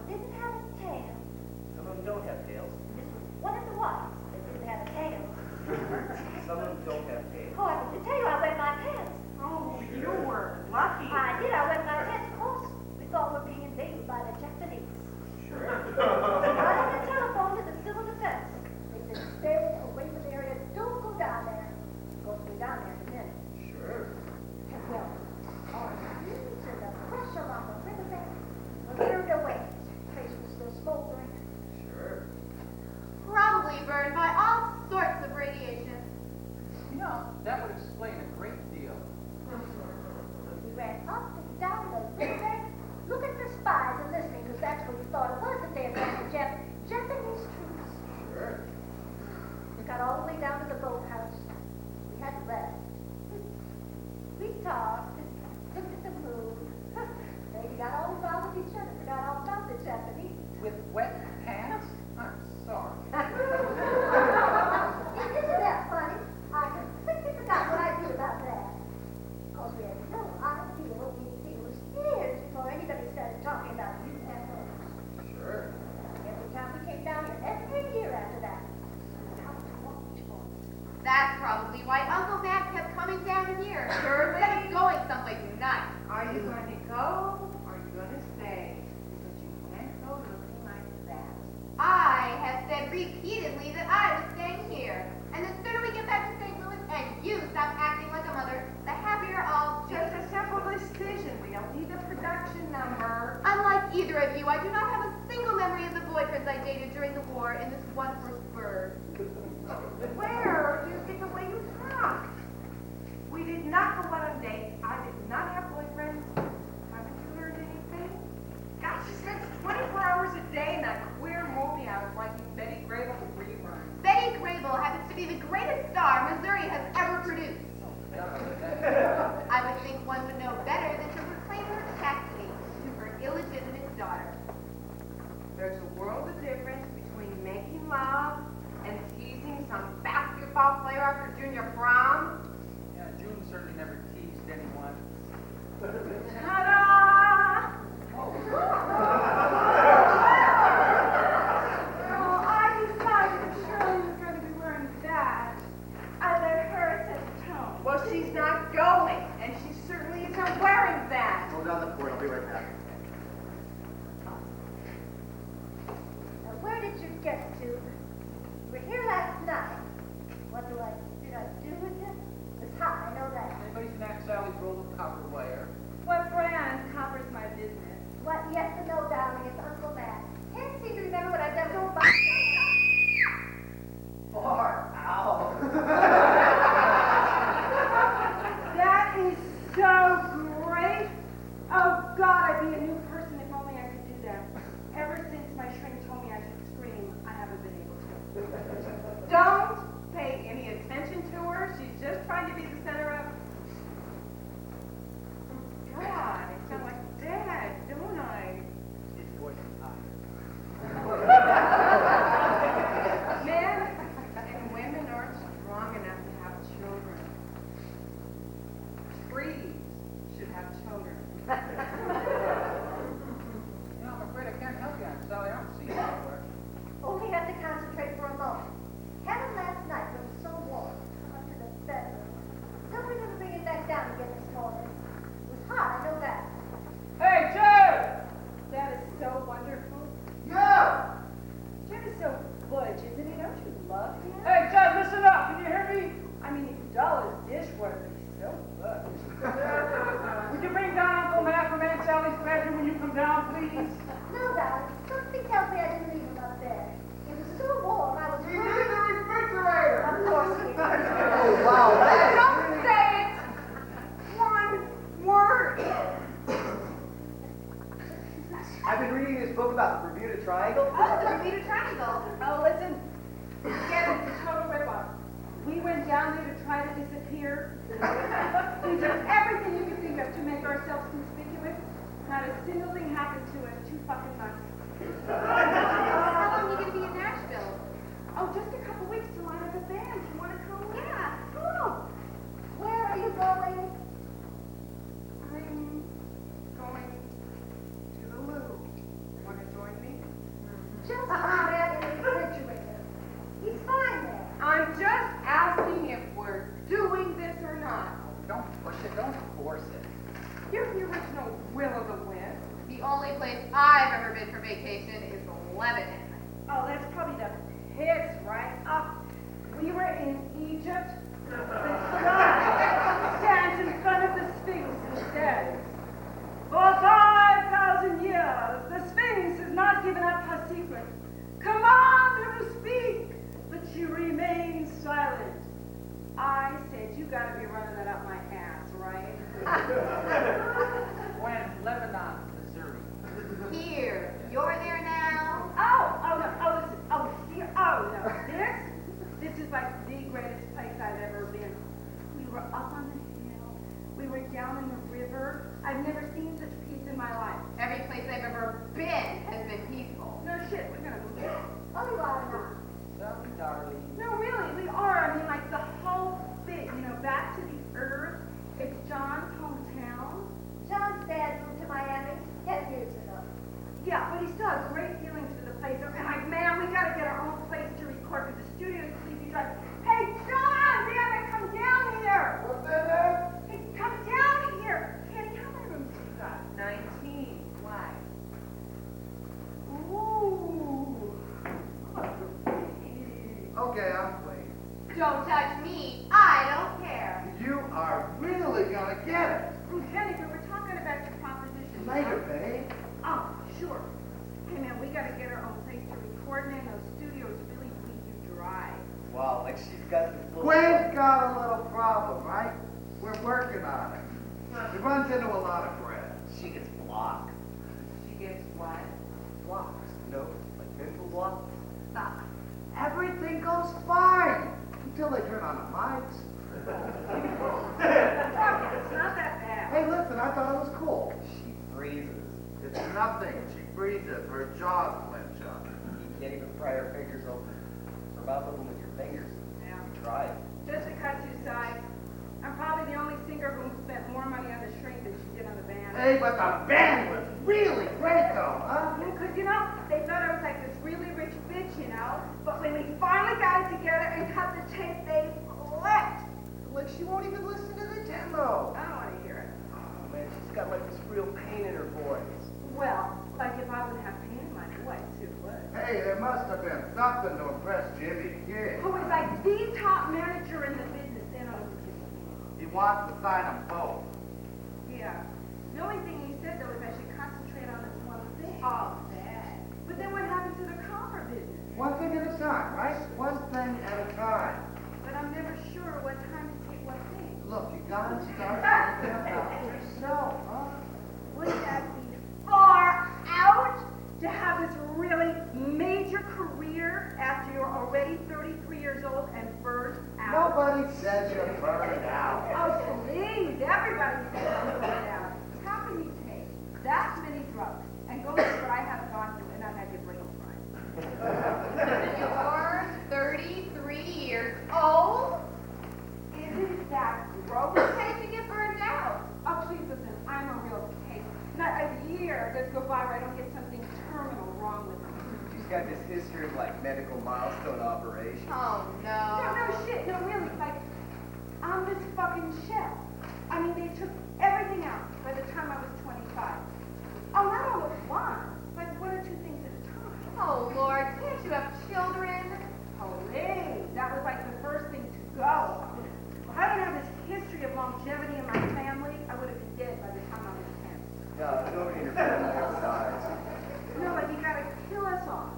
didn't have a tail. Some of them don't have tails. This was one of the ones that didn't have a tail. Some of them don't have tails. Oh, I mean to tell you, I wet my pants. Oh, you were lucky. I did. I wet my pants. Of course, we thought we were being invaded by the Japanese. Sure. I had a telephone to the civil defense. They said, stay away from the area. Don't go down there. Of course, we're down there in a minute. Sure. And well, our views and the pressure on the riverbed were carried away. The place was still smoldering. Sure. Probably burned by all sorts of radiation. You know, that would explain a great deal. We ran up and down the riverbed, looking for spies and listening, because that's what we thought it was that they had found the Japanese troops. Sure. We got all the way down to the boathouse. We had to rest. We talked, looked at the moon. They got all involved with each other, forgot all about the Japanese. With wet pants? I'm sorry. Isn't that funny? I completely forgot what I knew about that. Because we had no idea what we did. It was years before anybody started talking about UFOs. Sure. Every time we came down here, every year after that, we had to watch for it. That's probably why Uncle Matt kept coming down here. Surely. Instead of going someplace nice. Are you going to go or are you going to stay? Because you can't go looking like that. I have said repeatedly that I was staying here. And the sooner we get back to St. Louis and you stop acting like a mother, the happier I'll be. Just a simple decision. We don't need the production number. Unlike either of you, I do not have a single memory of the boyfriends I dated during the war in this one first bird. Where do you get the way you talk? We did not go on a date. I did not have boyfriends. Haven't you heard anything? God, she spends 24 hours a day in that queer movie. I was liking Betty Grable reruns. Betty Grable happens to be the greatest star Missouri has ever produced. I would think one would know better than to proclaim her chastity to her illegitimate daughter. There's a world of difference between making love and teasing some basketball player after junior prom. Yeah, June certainly never teased anyone. Ta-da! Well, I decided that Shirley was going to be wearing that. I let her set the tone. Well, she's not going, and she certainly isn't wearing that. Go down the court. I'll be right back. Now, where did you get to? You were here last night. What did I do with you? It's hot, I know that. Anybody can ask Sally's roll of copper wire. What brand covers my business? What, yes and no, darling, it's Uncle Matt. Can't seem to remember what I've done so far. Far out. That is so great. Oh, God, I'd be a new person if only I could do that. Ever since my shrink told me I should scream, I haven't been able to. Don't pay any attention to her. She's just trying to be the center of... God, I sound like Dad, don't I? His voice is high. Men and women aren't strong enough to have children. Trees should have children. You know, I'm afraid I can't help you, Aunt Sally. I don't see you anywhere. Only have to concentrate for a moment. Heaven last night was so warm. Come up to the bedroom. Somebody gonna bring it back down again this morning. It was hot, I know that. Hey, Jim! That is so wonderful. Yeah. Jim is so butch, isn't he? Don't you love him? Hey, Jim, listen up. Can you hear me? I mean, he's dull as dishwater, but he's so butch. Would you bring down Uncle Matt from Aunt Sally's bedroom when you come down, please? No, darling. Something tells me I didn't leave him up there. It was so warm, I was He's in worried. the refrigerator. Of course he is. Oh, wow. Don't say it! One word! I've been reading this book about the Bermuda Triangle. Oh, the Bermuda Triangle. Oh, listen. Forget it. It's a total rip-off. We went down there to try to disappear. We did everything you could think of to make ourselves conspicuous. Not a single thing happened to us. 2 fucking months. How long are you going to be in Nashville? Oh, just a couple weeks to line up a band. You want to come? Yeah. Come on. Where are you going? I'm going to the loo. Want to join me? What's Tom Anthony situated? He's fine there. I'm just asking if we're doing this or not. Don't push it, don't force it. You're the original will o' the wisp. The only place I've ever been for vacation is Lebanon. Oh, that's probably the pits, right? We were in Egypt. The sun stands in front of the Sphinx and says, "For 5,000 years, the Sphinx has not given up her secret. Command her to speak, but she remains silent." I said, "You gotta be running that up my ass, right?" When Lebanon, Missouri. Here, you're there now. This is like the greatest place I've ever been. We were up on the hill. We were down in the river. I've never seen such peace in my life. Every place I've ever been has been peaceful. No shit, we're gonna move. Oh, you are not. Sorry, darling. No, really, we are. I mean, like the whole thing, back to the earth. It's John's hometown. John's dad moved to Miami 10 years ago. Yeah, but he still has great feelings for the place. And like, man, we gotta get our own place to record because the studio's completely dry. Hey, John, damn it, come down here. What's that? Hey, come down here. Kenny, how many rooms do you got? 19. Why? Ooh. Okay, I'm pleased. Don't touch me. I don't care. You are really gonna get it. Ooh, Kenny, we were talking about your proposition. Later, babe. Oh, sure. Hey, man, we gotta get our own place to record, man. Those studios really leave you dry. Wow, like she's got this little... Gwen's got a little problem, right? We're working on it. She runs into a lot of bread. She gets blocked. She gets what? Blocks, like mental blocks. Everything goes fine until they turn on the mics. It's not that bad. Hey, listen, I thought it was cool. She freezes. It's nothing. She breathes. Her jaw's clenched up. You can't even pry her fingers open. Her mouth open with your fingers. Yeah. You tried. Just to cut you aside, I'm probably the only singer who spent more money on the shrink than she did on the band. Hey, but the band was really great, though, huh? Because, they thought I was like this really rich bitch, But when we finally got it together and cut the tape, they left. Like she won't even listen to the demo. I don't want to hear it. Oh man, she's got like this real pain in her voice. Well, like if I would have pain in my voice, it would. Hey, there must have been something to impress Jimmy Kidd. Who is like the top manager in the business, then I was He wants to sign them both. Yeah. The only thing he said, though, is I should concentrate on this one thing. Oh, that. But then what happened to the copper business? One thing at a time, right? One thing at a time. But I'm never sure what time to take what thing. Look, you gotta start thinking about yourself, huh? Wouldn't that be far out to have this really major career after you're already 33 years old and burned out? Nobody says you're burned out. Oh, please. Everybody says I'm burned out. How can you take that many drugs and go through what I have gone through and not have your brain fried? You're 33 years old? Isn't that gross? How did you get burned out? Oh, please listen, I'm a real case. Not a year does go by where I don't get something terminal wrong with me. She's got this history of like medical milestone operations. Oh, No shit, no really, like, I'm this fucking shell. I mean, they took everything out by the time I was 25. Oh, not all at once, like one or two things at a time. Oh, Lord, can't you have children? Please, that was like the first thing to go. If I didn't have this history of longevity in my family, I would have been dead by the time I was 10. Yeah, nobody in your family ever dies. Like you gotta kill us all.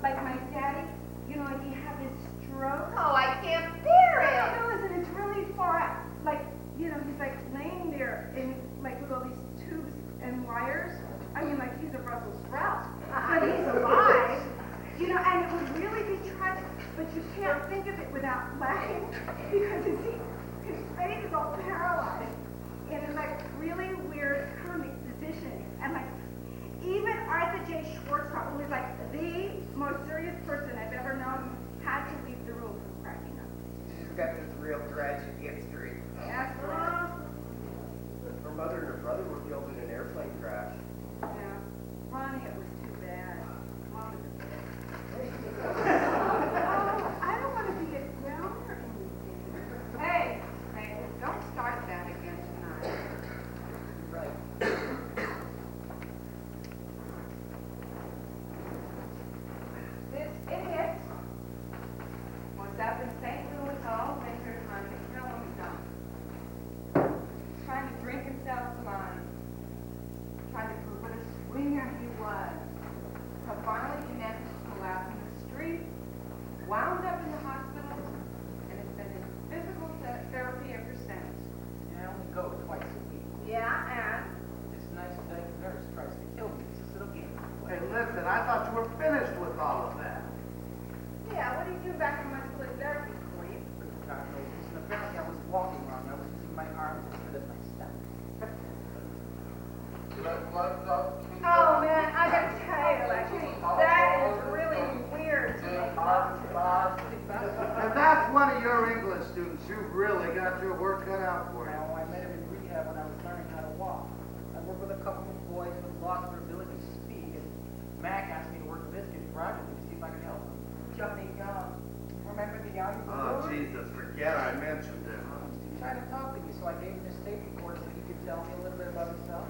Like my daddy, like he had this stroke. Oh, I can't bear it. No, listen, it's really far out. Like, he's like laying there in like with all these tubes and wires. I mean, like he's a Brussels sprout, but he's alive. And it would really be tragic, but you can't think of it without laughing because his face is all paralyzed in a like really weird comic position, and like even Arthur J. Schwartzman, who is like the most serious person I've ever known, had to leave the room from cracking up. She's got this real tragic history. Yes, Her mother and her brother were killed in an airplane crash. yeah. Ronnie, it was too bad. Wow. Oh man, I gotta tell you, like, that is really weird to make love to. And that's one of your English students. You've really got your work cut out for you. Now, I met him in rehab when I was learning how to walk. I work with a couple of boys who lost their ability to speak, and Mac asked me to work with this kid project to see if I could help him. Johnny Young. Remember the young? Oh, Jesus, forget I mentioned it. He tried to talk to me, so I gave him this tape recorder so he could tell me a little bit about himself.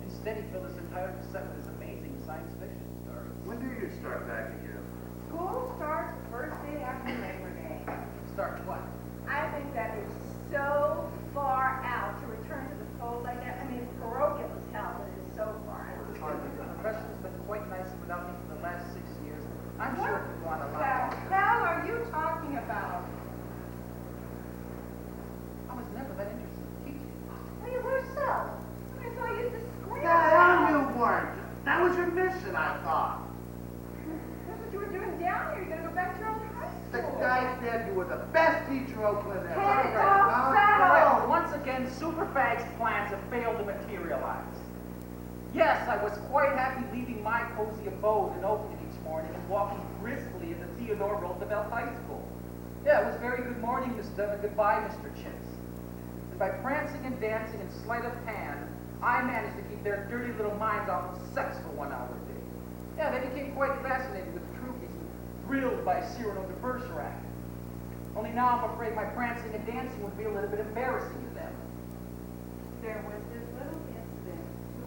Instead, he filled this entire cassette with his amazing science fiction stories. When do you start back again? School starts the first day after Labor Day. Start what? I think that is so far out to return to the fold like that. I mean, it's parochial as hell, but it is so far out. The professor has been quite nice without me for the last 6 years. I'm sure if you want to What lie. the hell are you talking about? I was never that interested in teaching. Well, you were so. I saw you used to scream. The hell you weren't. That was your mission, I thought. That's what you were doing down here. You're gonna go back to your old high The school. guy said you were the best teacher Oakland ever. Hey, had. oh, Huh? settle. Correct. Once again, Superfag's plans have failed to materialize. Yes, I was quite happy leaving my cozy abode in Oakland each morning and walking briskly into Theodore Roosevelt High School. Yeah, it was very good morning, Miss Dunn, and goodbye, Mr. Chintz. And by prancing and dancing in sleight of hand, I managed to keep their dirty little minds off of sex for 1 hour a day. Yeah, they became quite fascinated with troupies and thrilled by Cyrano de Bergerac. Only now I'm afraid my prancing and dancing would be a little bit embarrassing to them. There was this little incident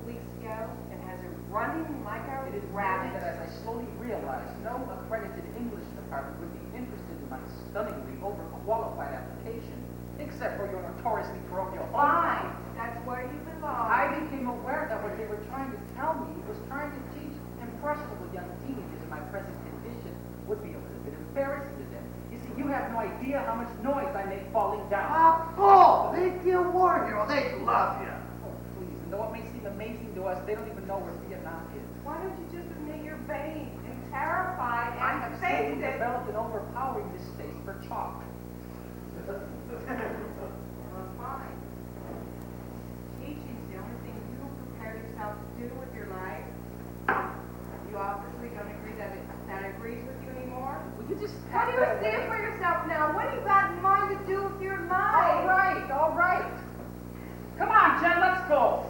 2 weeks ago and has it running like a It is rabbit. that as I slowly realized, no accredited English department would be interested in my stunningly overqualified application, except for your notoriously parochial Fine, that's where you belong. I became aware that what they were trying to tell me was trying to teach impressionable young teenagers in my present condition would be a little bit embarrassing to them. You see, you have no idea how much noise I make falling down. Bull! They feel war hero. They love you. Oh, please. And though it may seem amazing to us, they don't even know where Vietnam is. Why don't you just admit you're vain and terrified I and have face simply it? developed an overpowering distaste for chalk. Well, fine. Teaching's the only thing you prepare yourself to do with your life. You obviously don't agree that agrees with you anymore. Would you just How do you pack that see it away? for yourself now? What do you got in mind to do with your All life? right, all right. Come on, Jen, let's go.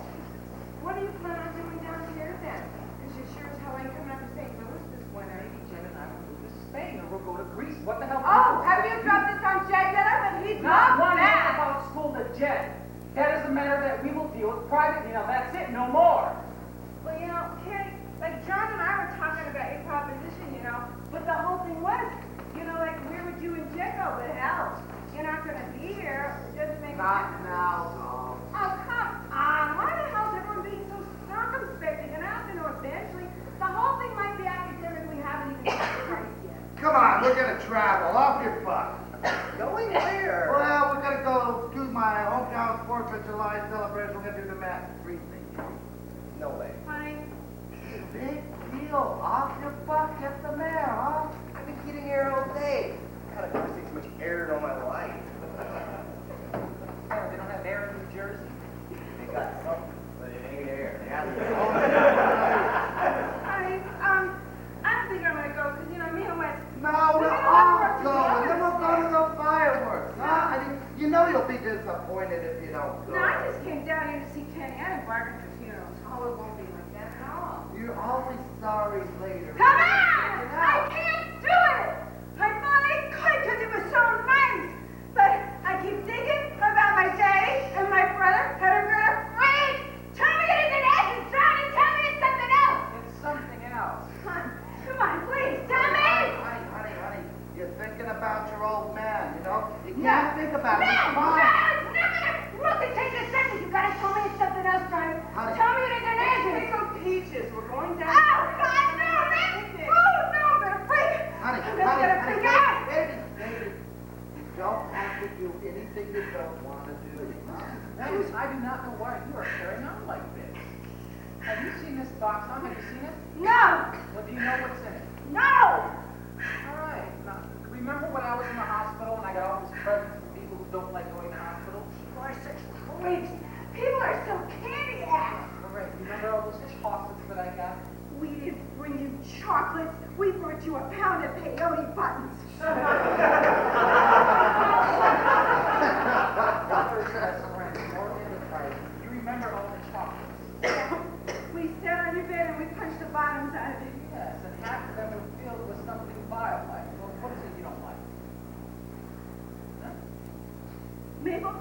What do you plan on doing down here then? Because you sure as hell ain't coming up to St. Louis this winter. Maybe Jen and I will move to Spain, or we'll go to Greece. What the hell? Oh, have you dropped this on Jay yet? I bet he'd Not love one word that. about school to Jen. That is a matter that we will deal with privately. Now that's it, no more. Well, you know, Kenny, like John and I were talking about your proposition, you know, but the whole thing was, you know, like where would you and Jay go? But hell, you're not going to be here. It doesn't make Not sense. now, Tom. Oh, come on. Why the hell is everyone being so circumspect? You're going to have to know eventually. The whole thing might be academic. We haven't even got it right yet. Come on, we're gonna travel. Off your butt. Going where? Well, we're gonna go to my hometown 4th of July celebration. We're gonna do the mass briefing. No way. Honey, Big deal. Off your butt. Get the mayor, huh? I've been getting air all day. God, I've never seen so much air in all my life. Oh, they don't have air in New Jersey. They got something, but it ain't air. They have honey, I don't think I'm going to go because, you know, me and Wes. No, we'll all go. And then we'll go to the fireworks, huh? I mean, you know you'll be disappointed if you don't go. No, I just came down here to see Kenny. I didn't bargain for funerals. Oh, it won't be like that at all. You're always sorry later. Come on! I can't do it! I thought I could because it was so nice. But I keep thinking about my daddy and my brother and I'm going to freeze. Tell me it isn't acid, son, and tell me it's something else. It's something else. Come on, please, tell me. Honey, you're thinking about your old man, you know? You can't think about it. No, Come on. it's not going to look and take a second. You got to tell me it's something else, son. Honey. Tell me it isn't acid. Hey, go Peaches. We're going down. Oh, God, no, that's food. No, I'm going to freak. Honey, I'm just going to freak out. baby. You don't have to do anything you don't want to do. I do not know why you are carrying on like this. Have you seen this box, Tom? Have you seen it? No, Well, do you know what's in it? no. All right. Now, remember when I was in the hospital and I got all these presents from people who don't like going to hospitals? People are such freaks. People are so candy ass. All right. Remember remember all those chocolates that I got? We didn't bring you chocolates. We brought you a pound of peyote buttons. Brothers as friends, more enterprise. You remember all the chocolates? We sat on your bed and we punched the bottoms out of it. Yes, and half of them were filled with something vile-like. Well, what is it you don't like? Huh? Mabel?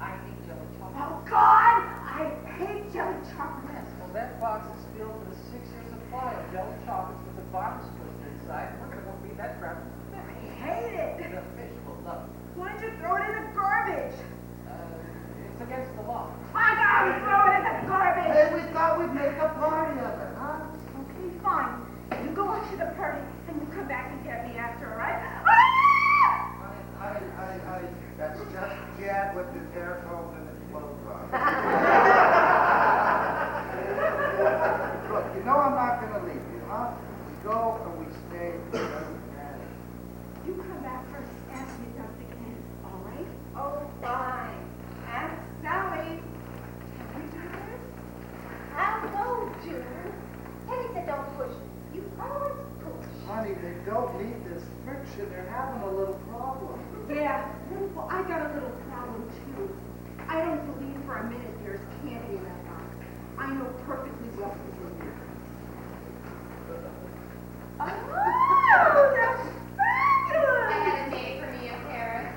I hate jelly chocolate. Oh, God! I hate jelly chocolate. Yes, well, that box is filled with a 6-year supply of jelly chocolates with the bottom split inside. We're going to read that crap to the I fish. hate it. The fish will love it. Why'd you throw it in the garbage? It's against the law. I gotta throw it in the garbage. Hey, we thought we'd make a party of it, huh? Okay, fine. You go out to the party and you come back and get me after, all right? Ah! That's just Jad with his hair combed and his clothes on. Look, you know I'm not gonna leave you, huh? We go and we stay. It doesn't matter. You come back first after you dump the can, all right? Oh, fine. Ask Sally. Can we do this? I'll go, June. Teddy said don't push. You always push. Honey, they don't need this friction. They're having a little problem. Yeah, well, I got a little problem too. I don't believe for a minute there's candy in that box. I know perfectly well who's in there. Oh, that's fabulous! I had a date for me in Paris.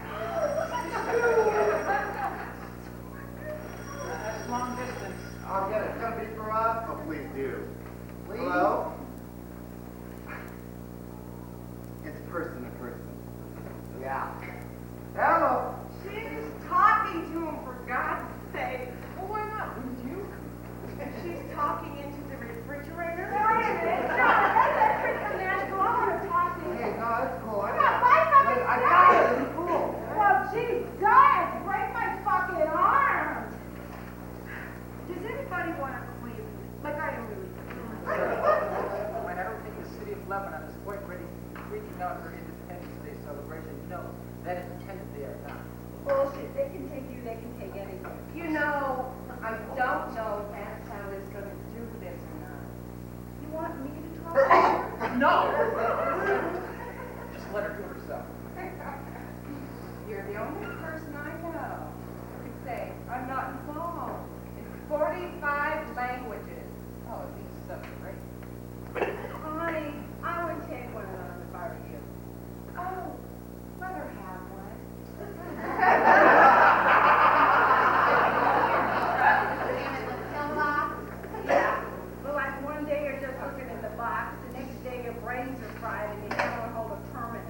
That's long distance. I'll get it. It's gonna be for us. Oh, please do. Please? Hello? It's person to person. Yeah. Hello. She's talking to him, for God's sake. Well, why not? Wouldn't you? She's talking into the refrigerator. Wait a minute. No, that's freaking magical. I want to talk to you. Hey, no, it's cool. Come on, buy something. I got it. It's cool. Well, geez, God, break my fucking arm. Does anybody want to leave? Like I am really. I don't think the city of Lebanon is quite ready freaking out for Independence Day celebration. No, that is intended they are not. Bullshit. They can take you. They can take anything. You know, I don't know if Aunt Sally's going to do this or not. You want me to talk? No! Just let her do it herself. You're the only person I know who could say I'm not involved in 45 languages. Oh, at least 7 or 8. Honey, I would take one of those if I were you. Oh, let her have one. Salmon with pill box. Yeah. Well, like one day you're just looking at the box, the next day your brains are fried and you don't hold a permanent.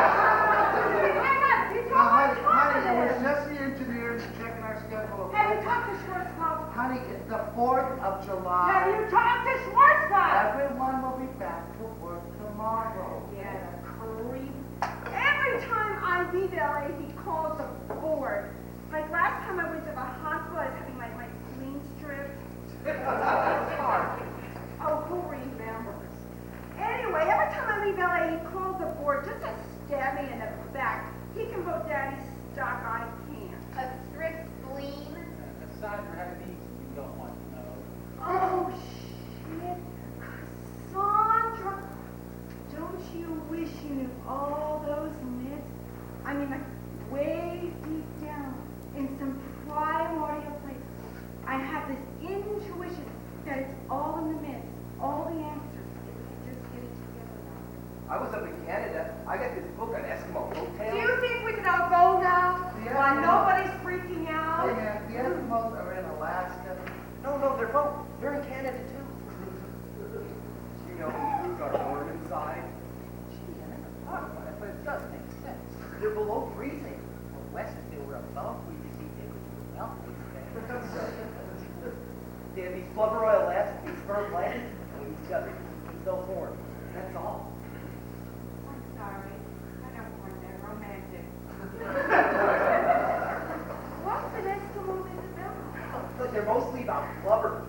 Hang on, you No, told me honey, it was permanent. just the engineers checking our schedule. Have you talked to Schwarzkopf? Honey, it's the 4th of Have July. you talked to Schwarzkopf? Everyone will be back to work tomorrow. Yeah, the creep. Every time I leave LA, he calls the board. Like last time I went to the hospital, I was having like my spleen stripped. Oh, who remembers? Anyway, every time I leave LA, he calls the board just to stab me in the back. He can vote daddy's stock, I can't. A strict spleen. Aside from having these, you don't want to know. Oh, shit. Cassandra, don't you wish you knew all those myths? I mean, like, way deep down in some primordial place, I have this intuition that it's all in the myths, all the answers, if we could just get it together now. I was up in Canada. I got this book on Eskimo Do folktales. you think we can all go now? Yeah. While nobody's freaking Hey, out? man, the Eskimos are in Alaska. No, they're both. They're in Canada too. You know, eagles are warm inside. Gee, I never thought about it, but it does make sense. They're below freezing. Well, Wes, if they were above, we could see they would melt They have these blubber oil lamps, these burnt lamps, and each other keep those warm. That's all. I'm sorry. I don't want that romantic. What's an Eskimo myth about? But they're mostly about blubber.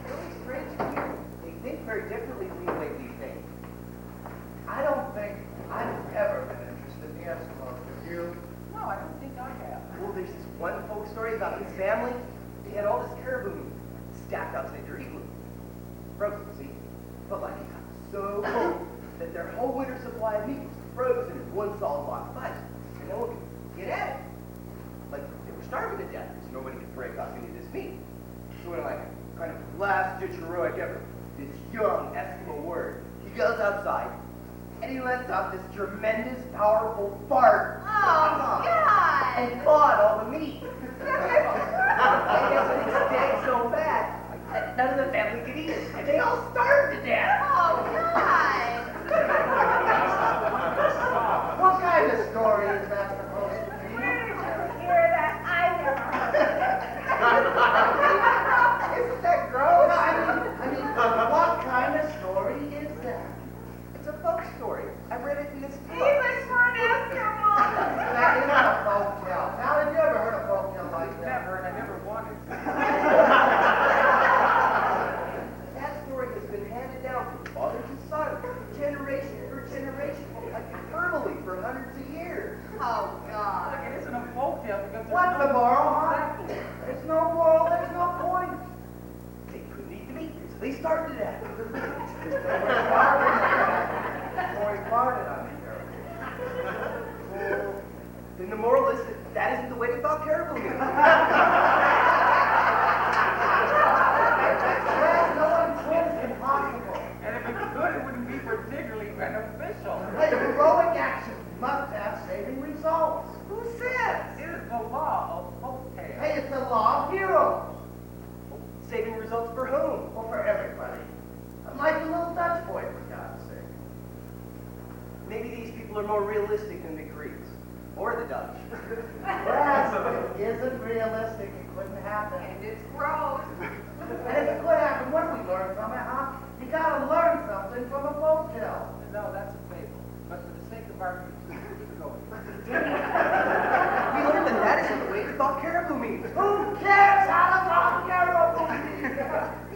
It's really strange here. They think very differently from the way we think. I don't think I've ever been interested in the Eskimos. Have you? No, I don't think I have. Well, there's this one folk story about this family. They had all this caribou meat stacked outside their igloo. Frozen, see? But like it got so cold that their whole winter supply of meat was frozen in one solid block of ice. And no one could get at it. Like they were starving to death, so nobody could break off any of this meat. So in like kind of last-ditch heroic effort, this young Eskimo warrior, he goes outside, and he lets out this tremendous, powerful fart. Oh, God! And clawed all the meat. And guess what? It stank so bad that none of the family could eat it, and they all starved to death. Oh, God! What kind of story is that supposed to be? Where did you hear that? I never heard it. Isn't that gross? I mean, what kind of story is that? It's a folk story. I read it in this He's book. a smart Eskimo. That isn't a folktale. Now, have you ever heard a folktale like that? Never, and I never wanted to. That story has been handed down from father to son, generation for generation, like verbally for hundreds of years. Oh, Look, God. it isn't a folktale because there's What's no the moral, huh? Exactly. There's no moral, there's no point. They couldn't eat the meat, so they starved to death. Or he farted on the Then the moral is that isn't the way to thaw caribou meat. No one could. It's impossible. And if it could, it wouldn't be particularly beneficial. Hey, heroic action must have saving results. Who says? It is the law of folktale. Hey, it's the law of heroes. Saving results for whom? Well, for everybody. Like the little Dutch boy, for God's sake. Maybe these people are more realistic than the Greeks. Or the Dutch. Yes, it isn't realistic. It couldn't happen. And it's gross. And if it could happen, what do we learn from it, huh? You gotta learn something from a folktale. No, that's a fable. But for the sake of argument, keep going. We learned that that isn't the way to thaw caribou meat. Who cares how to talk caribou meat?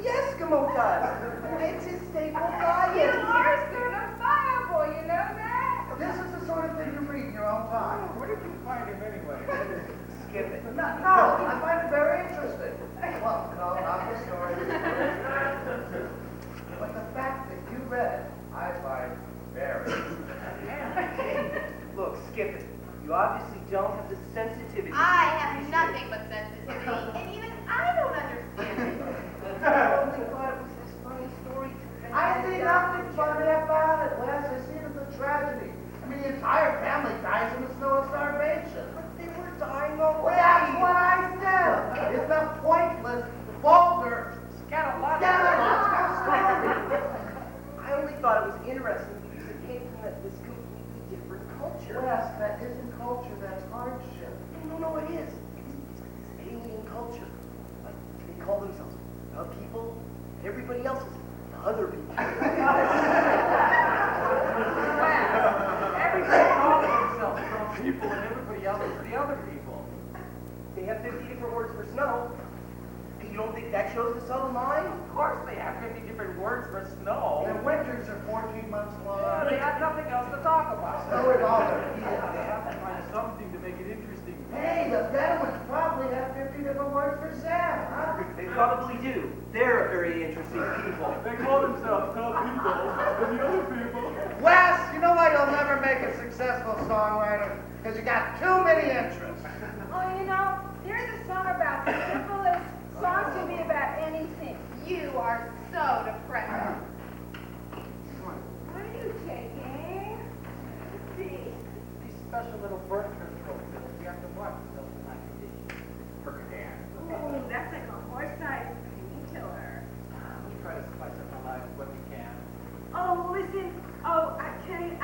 The Eskimo does. It's his staple You diet. are certifiable, you know that? This is the sort of thing you read in your own time. Where did you find him anyway? Skip it. No, I find it very interesting. Well, no, not the story. But the fact that you read it, I find very interesting. Look, skip it. You obviously don't have the sensitivity. I have nothing but sensitivity, and even I don't understand it. I only thought it was this funny story. I see nothing funny about it, Wes. I see it as a tragedy. I mean, the entire family dies in the snow of starvation. But they were dying already. Well, that's what I said. It's a pointless, vulgar, scatological story. I only thought it was interesting because it came from this completely different culture. Wes, that isn't culture, that's hardship. No, it is. It's like this alien culture. Like, they call themselves the people, and everybody else is the other people. Everybody calls themselves some people and everybody else is the other people. They have 50 different words for snow. And you don't think that shows the subtle mind? Of course they have 50 different words for snow. Their winters are 14 months long. They had nothing else to talk about. Snow is all there They is. have to find something to make it interesting. Hey, the Bedouins probably have 50 different words for Sam, huh? They probably do. They're a very interesting people. They call themselves the people and the other people. Wes, you know why you'll never make a successful songwriter? Because you got too many interests. Oh, you know, here's a song about the simplest song can be about anything. You are so depressing. What are you taking? Let's see. These special little birth control pills you have to watch yourself in my condition. Percodan. Ooh, that's like a horse-sized painkiller. We try to spice up our lives what we can. Oh, listen. Oh, I tell you,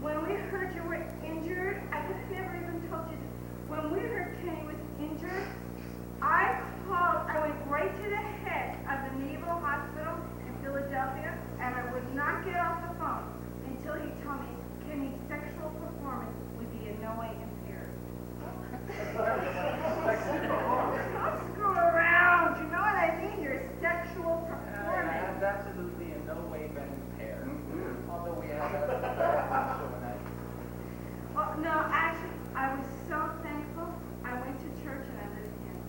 when we heard you were injured, I could have never even told you this. When we heard Kenny was injured, I went right to the head of the Naval Hospital in Philadelphia, and I would not get off the phone until he told me Kenny's sexual performance would be in no way impaired. Don't screw around. You know what I mean? Your sexual It performance. has absolutely in no way been impaired. Although we have a show tonight. Well, no, actually, I was so thankful. I went to church and I lit a candle.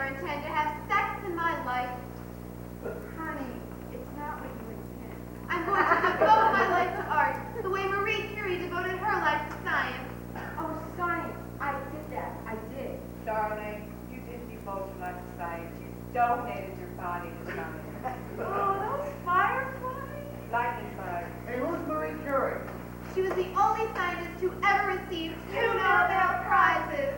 intend to have sex in my life. Honey, it's not what you intend. I'm going to devote my life to art, the way Marie Curie devoted her life to science. Oh, science. I did that. I did. Darling, you didn't devote your life to science. You donated your body to science. Oh, those fireflies. Lightning bug. Hey, who's Marie Curie? She was the only scientist who ever received 2 Nobel Prizes.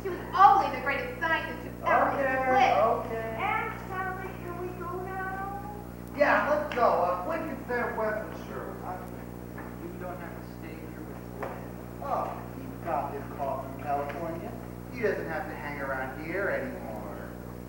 She was only the greatest scientist who ever lived. Okay. And Sally, can we go now? Yeah, let's go. Lincoln's there west of sure. You don't have to stay here with Glenn. Oh, he got his call from California. He doesn't have to hang around here anymore.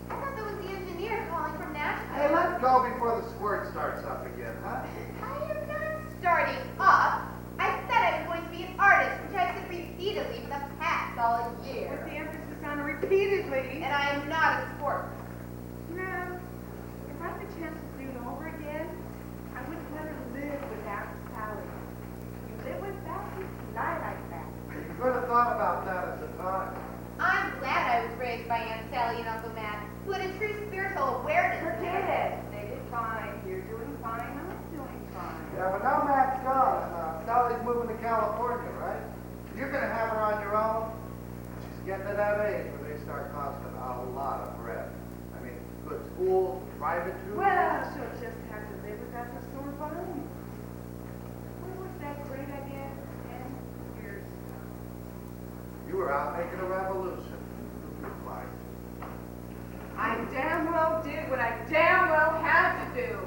I thought that was the engineer calling from Nashville. Hey, let's go before the squirt starts up again, huh? I am not starting up. I said I was going to be an artist, which I've said repeatedly for the past all With the year. emphasis on repeatedly. And I am not a sport. No. If I had the chance to do it over again, I would never live without Sally. You live with that, you lie like that. You could have thought about that at the time. I'm glad I was raised by Aunt Sally and Uncle Matt, who had a true spiritual awareness. Forget it. They did fine. You're doing fine. I'm doing fine. Yeah, but now Matt's gone. Sally's moving to California, right? You're gonna have her on your own. She's getting to that age where they start costing a lot of bread. I mean, good schools, private tutors. Well, she'll just have to live without the sore bone. When was that great idea? 10 years ago. You were out making a revolution. Like, I damn well did what I damn well had to do.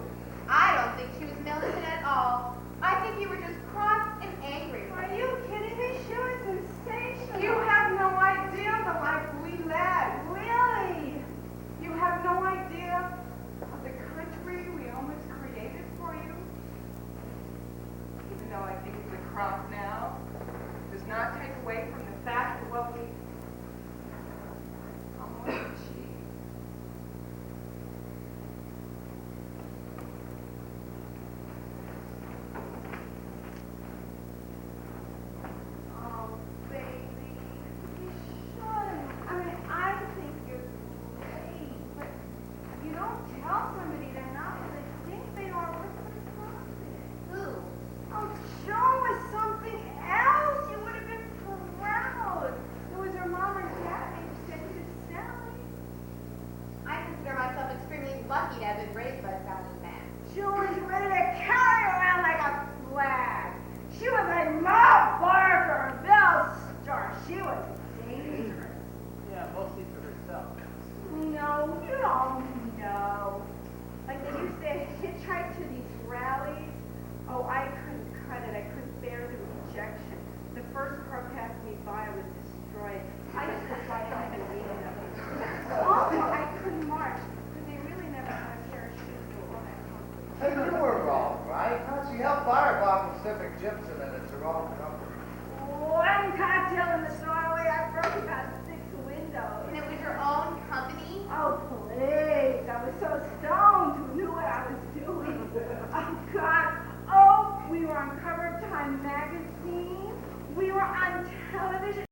I don't think she was militant at all. I think you were just cross and angry. Are you kidding me? She was sensational. You have no idea the life we led. Really? You have no idea of the country we almost created for you. Even though I think it's a crop now, does not take away from the fact of what we almost achieved. Oh, baby. You shouldn't. I mean, I think you're great, but you don't tell somebody they're not what they think they are. What's the profit? Who? Oh, Joan was something else. You would have been proud. It was her mom and dad who sent you to Sally. I consider myself extremely lucky to have been raised by Sally and Matt. Joan was ready to carry around like a flag. She was like Ma Barker, Bill Starr. She was dangerous. Yeah, mostly for herself. No, you don't know. Like they used to hitchhike to these rallies. Oh, I couldn't cut it. I couldn't bear the rejection. The first car passed me by was destroyed. I used to fly home and read them. Also, I couldn't march because they really never had a pair of shoes that were all that comfortable. hey, you were wrong, right? Huh? She helped firebomb Pacific Gypsum and it's her own company. One cocktail in the Norway, I broke about 6 windows. And it was your own company? Oh, please. I was so stoned. Who knew what I was doing? Oh, God. Oh, we were on cover of Time magazine. We were on television.